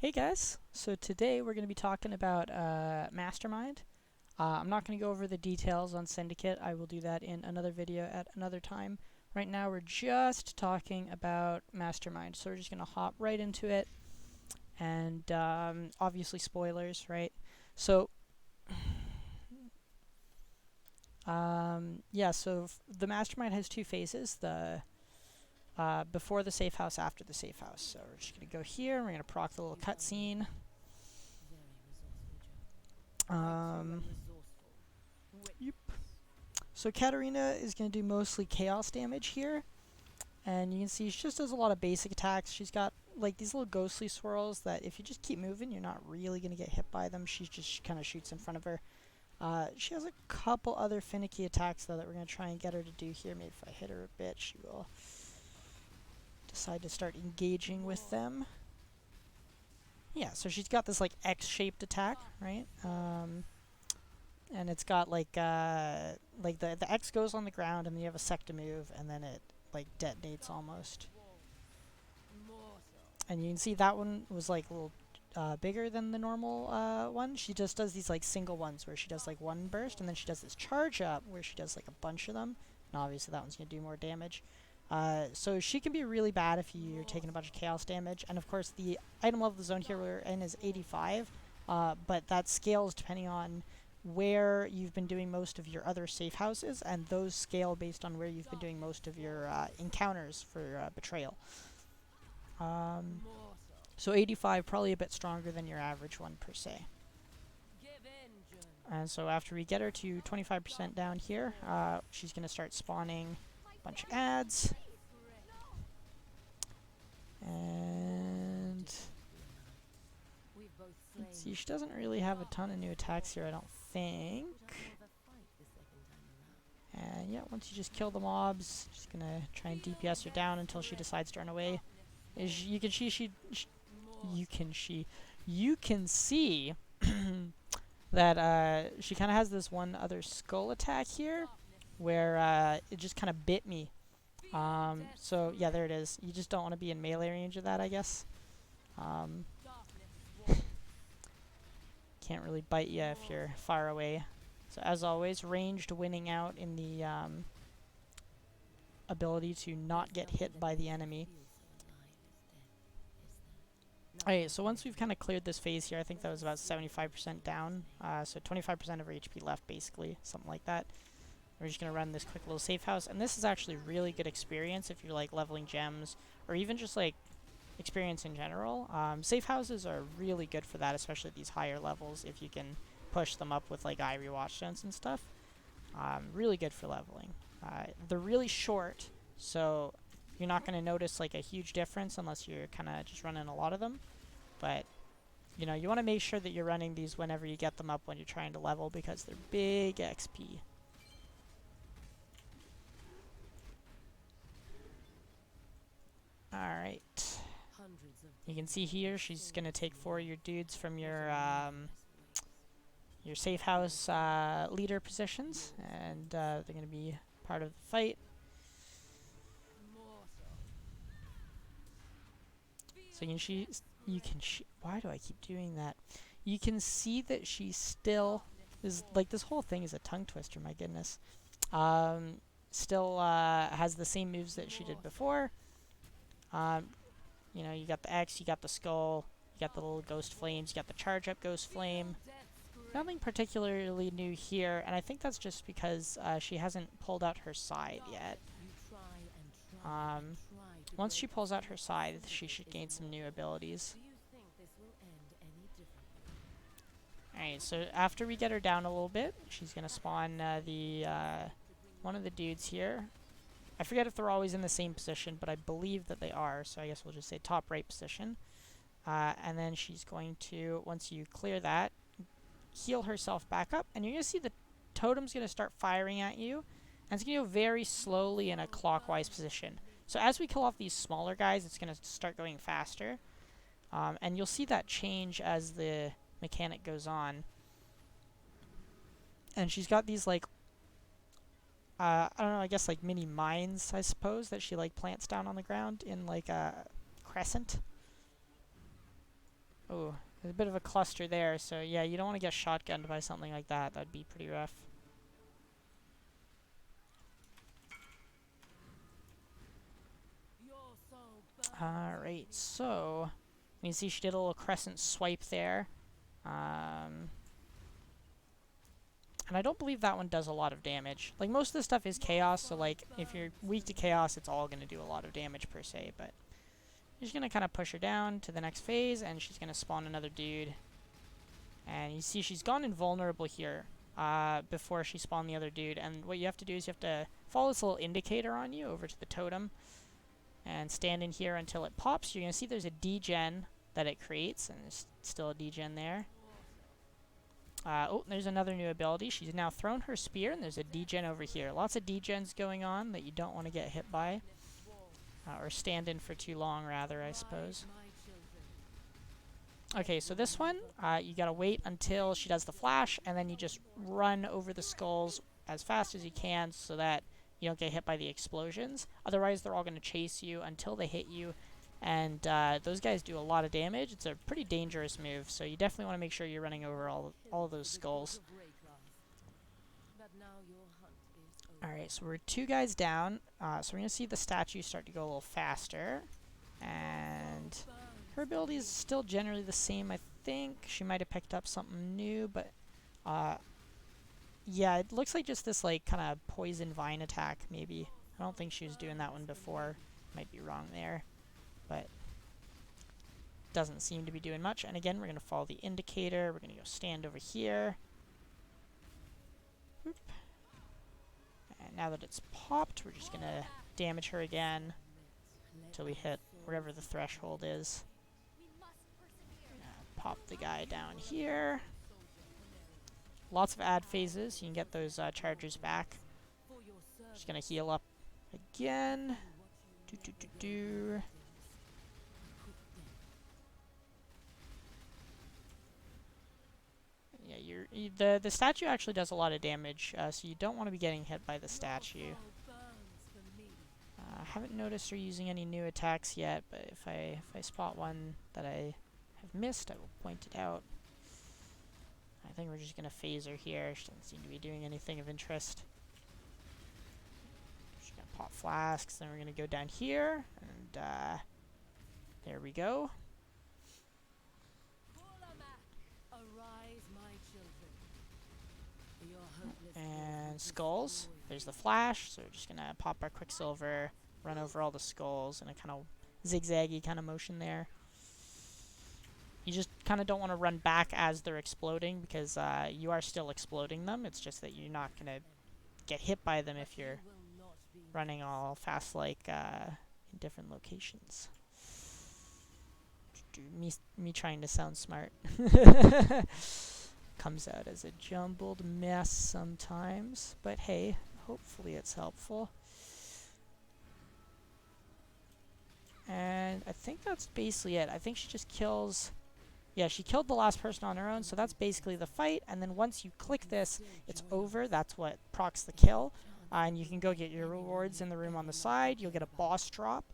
Hey guys, so today we're going to be talking about Mastermind. I'm not going to go over the details on Syndicate. I will do that in another video at another time. Right now we're just talking about Mastermind, so we're just going to hop right into it. And obviously spoilers, right? So, yeah, so the Mastermind has two phases. The before the safe house, after the safe house. So we're just going to go here, we're going to proc the little cutscene. Yep. So Katarina is going to do mostly chaos damage here. And you can see she just does a lot of basic attacks. She's got like these little ghostly swirls that if you just keep moving, you're not really going to get hit by them. She just kind of shoots in front of her. She has a couple other finicky attacks though that we're going to try and get her to do here. Maybe if I hit her a bit, she will decide to start engaging with them. Yeah, so she's got this like X-shaped attack, right? And it's got like the X goes on the ground, and then you have a sec to move, and then it like detonates almost. And you can see that one was like a little bigger than the normal one. She just does these like single ones where she does like one burst, and then she does this charge up where she does like a bunch of them. And obviously that one's gonna do more damage. So she can be really bad if you're taking a bunch of chaos damage. And of course the item level of the zone here we're in is 85, but that scales depending on where you've been doing most of your other safe houses, and those scale based on where you've been doing most of your encounters for betrayal. So 85 probably a bit stronger than your average one per se. And so after we get her to 25% down here, she's going to start spawning a bunch of ads. And let's see, she doesn't really have a ton of new attacks here, I don't think. And yeah, once you just kill the mobs, just gonna try and DPS her down until she decides to run away. You can see you can see that she kind of has this one other skull attack here, where it just kind of bit me. So yeah, there it is. You just don't want to be in melee range of that, I guess. Can't really bite you if you're far away. So as always, ranged winning out in the ability to not get hit by the enemy. Alright, so once we've kind of cleared this phase here, I think that was about 75% down, so 25% of our HP left basically, something like that. We're just going to run this quick little safe house, and this is actually really good experience if you're like leveling gems, or even just like experience in general. Safe houses are really good for that, especially at these higher levels, if you can push them up with like Ivory Watchstones and stuff. Really good for leveling. They're really short, so you're not going to notice like a huge difference unless you're kind of just running a lot of them. But you know, you want to make sure that you're running these whenever you get them up when you're trying to level, because they're big XP. Alright. You can see here she's going to take 4 of your dudes from your safe house leader positions, and they're going to be part of the fight. So why do I keep doing that? You can see that she still is like, this whole thing is a tongue twister, my goodness. Still has the same moves that she did before. You know, you got the X, you got the skull, you got the little ghost flames, you got the charge up ghost flame. Nothing particularly new here, and I think that's just because she hasn't pulled out her scythe yet. Once she pulls out her scythe, she should gain some new abilities. Alright, so after we get her down a little bit, she's going to spawn one of the dudes here. I forget if they're always in the same position, but I believe that they are, so I guess we'll just say top right position. And then she's going to, once you clear that, heal herself back up, and you're going to see the totem's going to start firing at you, and it's going to go very slowly in a clockwise position. So as we kill off these smaller guys, it's going to start going faster, and you'll see that change as the mechanic goes on. And she's got these like I don't know, I guess like mini mines, I suppose, that she like plants down on the ground in like a crescent. Oh, There's a bit of a cluster there, so yeah, you don't want to get shotgunned by something like that. That'd be pretty rough. Alright, so you can see she did a little crescent swipe there. And I don't believe that one does a lot of damage. Like, most of the stuff is chaos, so like, if you're weak to chaos, it's all going to do a lot of damage per se, but you're just going to kind of push her down to the next phase, and she's going to spawn another dude. And you see she's gone invulnerable here before she spawned the other dude, and what you have to do is you have to follow this little indicator on you over to the totem, and stand in here until it pops. You're going to see there's a degen that it creates, and there's still a degen there. Oh, there's another new ability. She's now thrown her spear, and there's a degen over here. Lots of degens going on that you don't want to get hit by. Or stand in for too long, rather, I suppose. Okay, so this one, you gotta wait until she does the flash, and then you just run over the skulls as fast as you can so that you don't get hit by the explosions. Otherwise, they're all gonna chase you until they hit you, and those guys do a lot of damage. It's a pretty dangerous move, so you definitely want to make sure you're running over all of those skulls. Alright, so we're 2 guys down, so we're gonna see the statue start to go a little faster, and her ability is still generally the same, I think. She might have picked up something new, but yeah, it looks like just this like kind of poison vine attack, maybe. I don't think she was doing that one before. Might be wrong there, but doesn't seem to be doing much. And again, we're going to follow the indicator. We're going to go stand over here. Oop. And now that it's popped, we're just going to damage her again until we hit wherever the threshold is. Pop the guy down here. Lots of ad phases. You can get those chargers back. Just gonna heal up again. Yeah, the statue actually does a lot of damage, so you don't want to be getting hit by the statue. I haven't noticed her using any new attacks yet, but if I spot one that I have missed, I will point it out. I think we're just going to phase her here. She doesn't seem to be doing anything of interest. Just going to pop flasks, then we're going to go down here, and there we go. And skulls. There's the flash, so we're just going to pop our Quicksilver, run over all the skulls in a kind of zigzaggy kind of motion there. You just kind of don't want to run back as they're exploding, because you are still exploding them. It's just that you're not going to get hit by them if you're running all fast like in different locations. Me trying to sound smart. Comes out as a jumbled mess sometimes, but hey, hopefully it's helpful. And I think that's basically it. I think she just kills... Yeah, she killed the last person on her own, so that's basically the fight. And then once you click this, it's over. That's what procs the kill. And you can go get your rewards in the room on the side. You'll get a boss drop,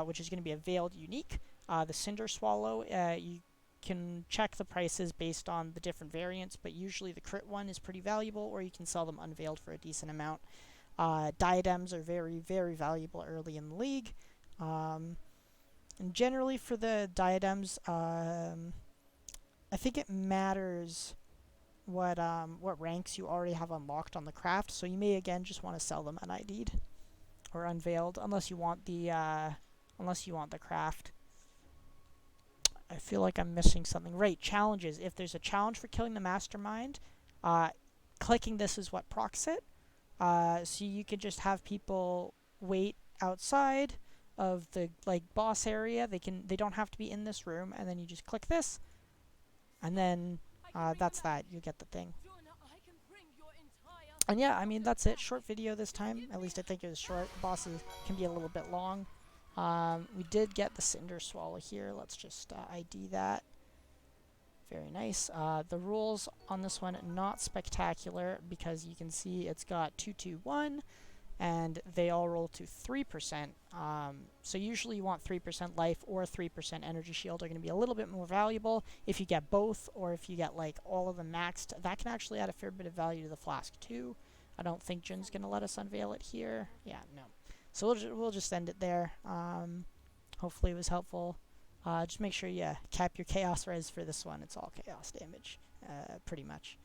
which is going to be a veiled unique. The Cinder Swallow, you can check the prices based on the different variants, but usually the crit one is pretty valuable, or you can sell them unveiled for a decent amount. Diadems are very, very valuable early in the league. And generally for the diadems, I think it matters what ranks you already have unlocked on the craft. So you may again just want to sell them unID'd or unveiled, unless you want the craft. I feel like I'm missing something. Right, challenges. If there's a challenge for killing the Mastermind, clicking this is what procs it. So you could just have people wait outside of the boss area. They don't have to be in this room, and then you just click this, and then that's that. You get the thing. And yeah, I mean that's it. Short video this time. At least I think it was short. Bosses can be a little bit long. We did get the Cinder Swallow here. Let's just ID that. Very nice. The rules on this one, not spectacular, because you can see it's got 2-2-1, and they all roll to 3%. So usually you want 3% life or 3% energy shield are going to be a little bit more valuable. If you get both, or if you get like all of them maxed, that can actually add a fair bit of value to the flask too. I don't think Jun's going to let us unveil it here. Yeah, no. So we'll just end it there. Hopefully it was helpful. Just make sure you cap your chaos res for this one. It's all chaos damage, pretty much.